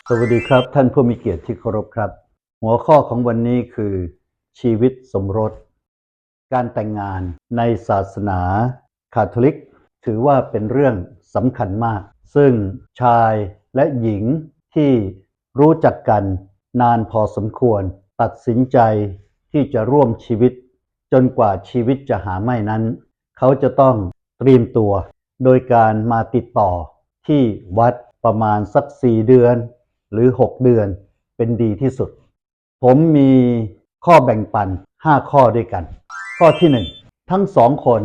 สวัสดีครับท่านผู้มีเกียรติที่เคารพครับหัวข้อของวันนี้คือชีวิตสมรสการแต่งงานในศาสนาคาทอลิกถือว่าเป็นเรื่องสำคัญมากซึ่งชายและหญิงที่รู้จักกันนานพอสมควรตัดสินใจที่จะร่วมชีวิตจนกว่าชีวิตจะหาไม่นั้นเขาจะต้องเตรียมตัวโดยการมาติดต่อที่วัดประมาณสัก4 เดือนหรือ6 เดือนเป็นดีที่สุดผมมีข้อแบ่งปัน5 ข้อด้วยกันข้อที่1ทั้งสองคน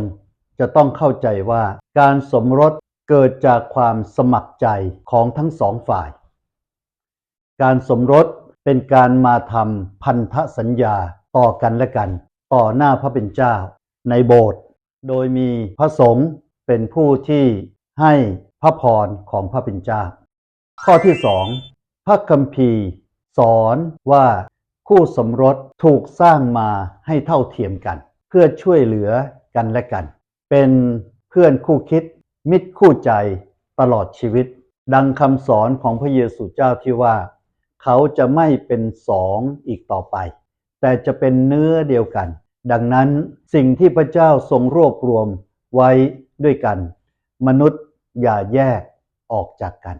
จะต้องเข้าใจว่าการสมรสเกิดจากความสมัครใจของทั้งสองฝ่ายการสมรสเป็นการมาทำพันธสัญญาต่อกันและกันต่อหน้าพระเป็นเจ้าในโบสถ์โดยมีพระสงฆ์เป็นผู้ที่ให้พระพรของพระเป็นเจ้าข้อที่2พระคัมภีร์สอนว่าคู่สมรสถูกสร้างมาให้เท่าเทียมกันเพื่อช่วยเหลือกันและกันเป็นเพื่อนคู่คิดมิตรคู่ใจตลอดชีวิตดังคำสอนของพระเยซูเจ้าที่ว่าเขาจะไม่เป็นสองอีกต่อไปแต่จะเป็นเนื้อเดียวกันดังนั้นสิ่งที่พระเจ้าทรงรวบรวมไว้ด้วยกันมนุษย์อย่าแยกออกจากกัน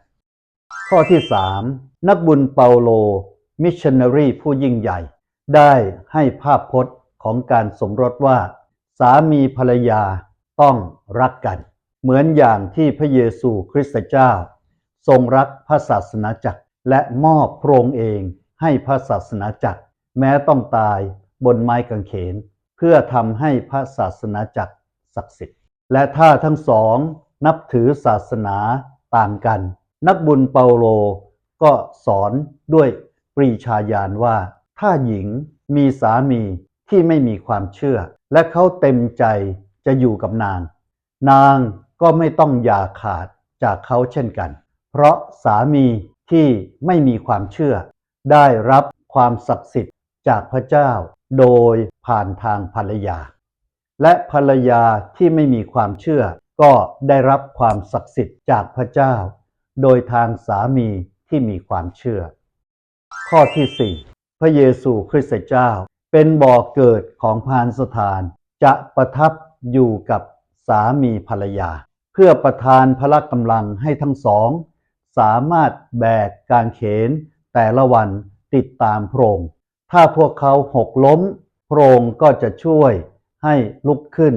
ข้อที่3นักบุญเปาโลมิชชันนารีผู้ยิ่งใหญ่ได้ให้ภาพพจน์ของการสมรสว่าสามีภรรยาต้องรักกันเหมือนอย่างที่พระเยซูคริสต์เจ้าทรงรักพระศาสนาจักรและมอบพระองค์เองให้พระศาสนาจักรแม้ต้องตายบนไม้กางเขนเพื่อทำให้พระศาสนาจักรศักดิ์สิทธิ์และถ้าทั้งสองนับถือศาสนาต่างกันนักบุญเปาโลก็สอนด้วยปรีชาญาณว่าถ้าหญิงมีสามีที่ไม่มีความเชื่อและเขาเต็มใจจะอยู่กับนางก็ไม่ต้องอย่าขาดจากเขาเช่นกันเพราะสามีที่ไม่มีความเชื่อได้รับความศักดิ์สิทธิ์จากพระเจ้าโดยผ่านทางภรรยาและภรรยาที่ไม่มีความเชื่อก็ได้รับความศักดิ์สิทธิ์จากพระเจ้าโดยทางสามีที่มีความเชื่อข้อที่4พระเยซูคริสต์เจ้าเป็นบ่อเกิดของพานสถานจะประทับอยู่กับสามีภรรยาเพื่อประทานพละกำลังให้ทั้งสองสามารถแบกกางเขนแต่ละวันติดตามพระองค์ถ้าพวกเขาหกล้มพระองค์ก็จะช่วยให้ลุกขึ้น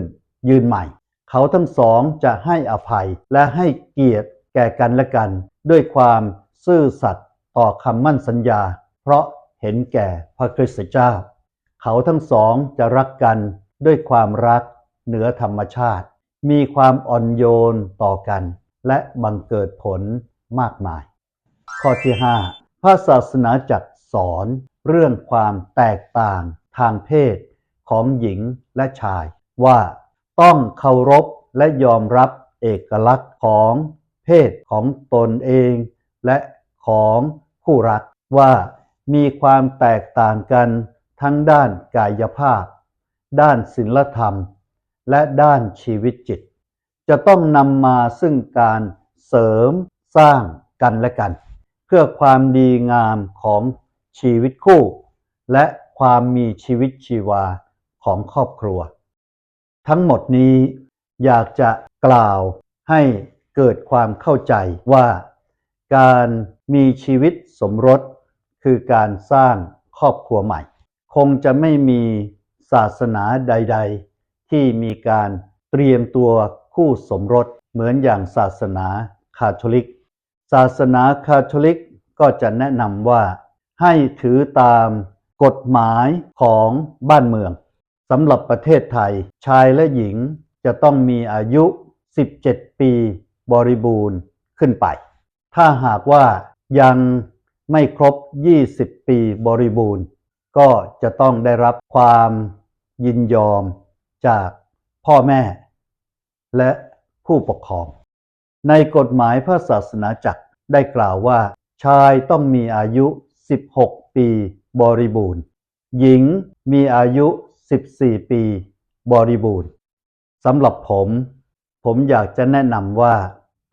ยืนใหม่เขาทั้งสองจะให้อภัยและให้เกียรติแก่กันและกันด้วยความซื่อสัตย์ต่อคำมั่นสัญญาเพราะเห็นแก่พระคริสต์เจ้าเขาทั้งสองจะรักกันด้วยความรักเหนือธรรมชาติมีความอ่อนโยนต่อกันและบังเกิดผลมากมายข้อที่5พระศาสนาจักรสอนเรื่องความแตกต่างทางเพศของหญิงและชายว่าต้องเคารพและยอมรับเอกลักษณ์ของเพศของตนเองและของคู่รักว่ามีความแตกต่างกันทั้งด้านกายภาพด้านศีลธรรมและด้านชีวิตจิตจะต้องนำมาซึ่งการเสริมสร้างกันและกันเพื่อความดีงามของชีวิตคู่และความมีชีวิตชีวาของครอบครัวทั้งหมดนี้อยากจะกล่าวให้เกิดความเข้าใจว่าการมีชีวิตสมรสคือการสร้างครอบครัวใหม่คงจะไม่มีศาสนาใดๆที่มีการเตรียมตัวคู่สมรสเหมือนอย่างศาสนาคาทอลิกศาสนาคาทอลิกก็จะแนะนำว่าให้ถือตามกฎหมายของบ้านเมืองสำหรับประเทศไทยชายและหญิงจะต้องมีอายุ17 ปีบริบูรณ์ขึ้นไปถ้าหากว่ายังไม่ครบ20 ปีบริบูรณ์ก็จะต้องได้รับความยินยอมจากพ่อแม่และผู้ปกครองในกฎหมายพระศาสนาจักรได้กล่าวว่าชายต้องมีอายุ16 ปีบริบูรณ์หญิงมีอายุ14 ปีบริบูรณ์สำหรับผมอยากจะแนะนำว่า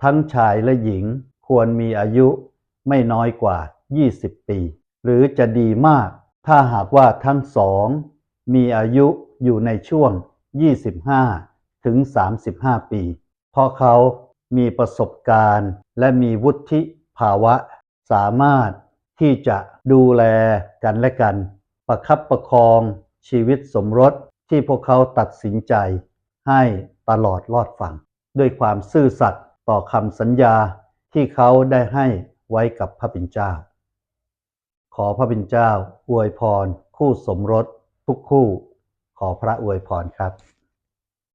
ทั้งชายและหญิงควรมีอายุไม่น้อยกว่า 20 ปี หรือจะดีมากถ้าหากว่าทั้งสองมีอายุอยู่ในช่วง 25 ถึง 35 ปี เพราะเขามีประสบการณ์และมีวุฒิภาวะสามารถที่จะดูแลกันและกันประคับประคองชีวิตสมรสที่พวกเขาตัดสินใจให้ตลอดรอดฝั่งด้วยความซื่อสัตย์ต่อคำสัญญาที่เขาได้ให้ไว้กับพระบิดาเจ้าขอพระบิดาเจ้าอวยพรคู่สมรสทุกคู่ขอพระอวยพรครับ